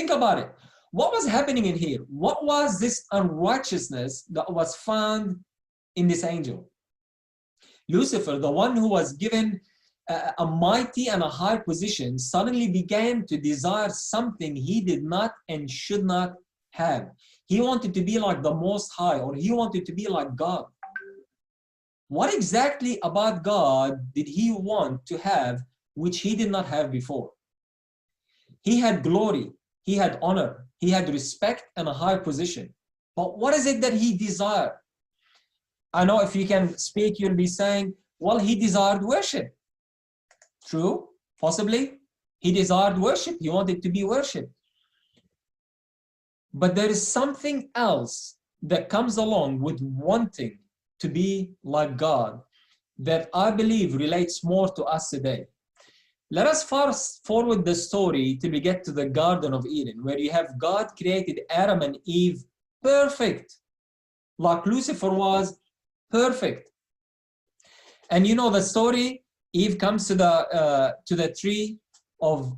Think about it. What was happening in here? What was this unrighteousness that was found in this angel? Lucifer, the one who was given a mighty and a high position, suddenly began to desire something he did not and should not have. He wanted to be like the Most High, or he wanted to be like God. What exactly about God did he want to have which he did not have before? He had glory, he had honor, he had respect and a high position. But what is it that he desired? I know if you can speak, you'll be saying, well, he desired worship. True, possibly. He desired worship. He wanted to be worshipped. But there is something else that comes along with wanting to be like God that I believe relates more to us today. Let us fast forward the story till we get to the Garden of Eden, where you have God created Adam and Eve perfect, like Lucifer was perfect. And you know the story. Eve comes to the tree of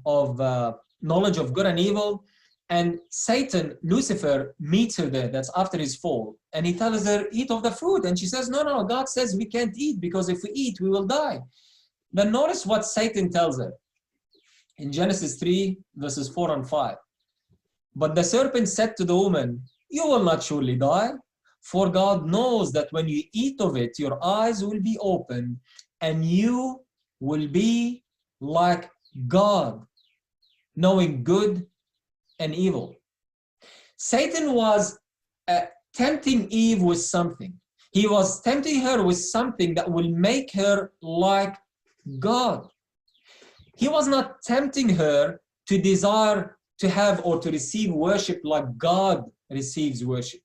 knowledge of good and evil, and Satan, Lucifer, meets her there. That's after his fall, and he tells her, eat of the fruit, and she says, no, no, God says we can't eat, because if we eat, we will die. Then notice what Satan tells her in Genesis 3, verses 4 and 5. But the serpent said to the woman, you will not surely die, for God knows that when you eat of it, your eyes will be opened, and you will be like God, knowing good and evil. Satan was tempting Eve with something. He was tempting her with something that will make her like God. He was not tempting her to desire to have or to receive worship like God receives worship.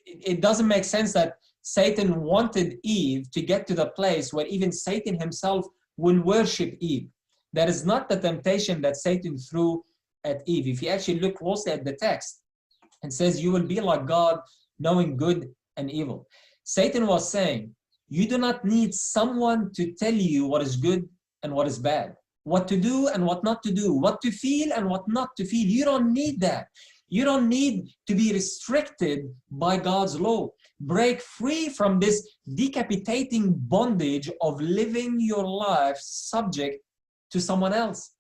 It doesn't make sense that Satan wanted Eve to get to the place where even Satan himself will worship Eve. That is not the temptation that Satan threw at Eve. If you actually look closely at the text, it says you will be like God, knowing good and evil. Satan was saying, you do not need someone to tell you what is good and what is bad, what to do and what not to do, what to feel and what not to feel. You don't need that. You don't need to be restricted by God's law. Break free from this decapitating bondage of living your life subject to someone else.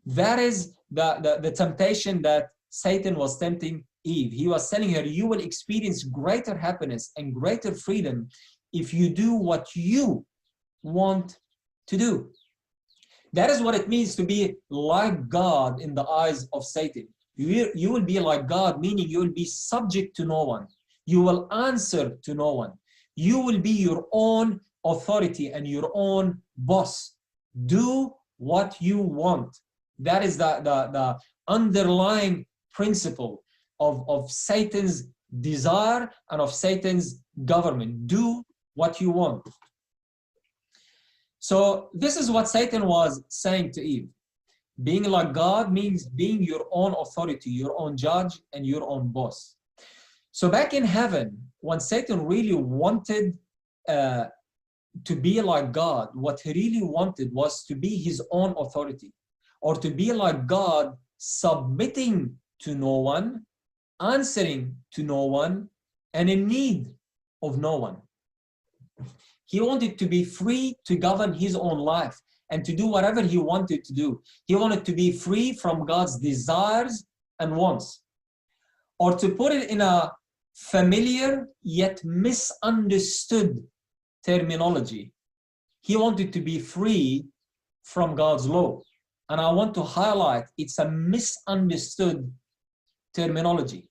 That is the temptation that Satan was tempting Eve. He was telling her, you will experience greater happiness and greater freedom if you do what you want to do. That is what it means to be like God in the eyes of Satan. You will be like God, meaning you will be subject to no one. You will answer to no one. You will be your own authority and your own boss. Do what you want. That is the underlying principle of Satan's desire and of Satan's government. Do what you want. So this is what Satan was saying to Eve. Being like God means being your own authority, your own judge, and your own boss. So back in heaven, when Satan really wanted to be like God, what he really wanted was to be his own authority, or to be like God, submitting to no one, answering to no one, and in need of no one. He wanted to be free to govern his own life and to do whatever he wanted to do. He wanted to be free from God's desires and wants. Or to put it in a familiar yet misunderstood terminology, he wanted to be free from God's law. And I want to highlight, it's a misunderstood terminology.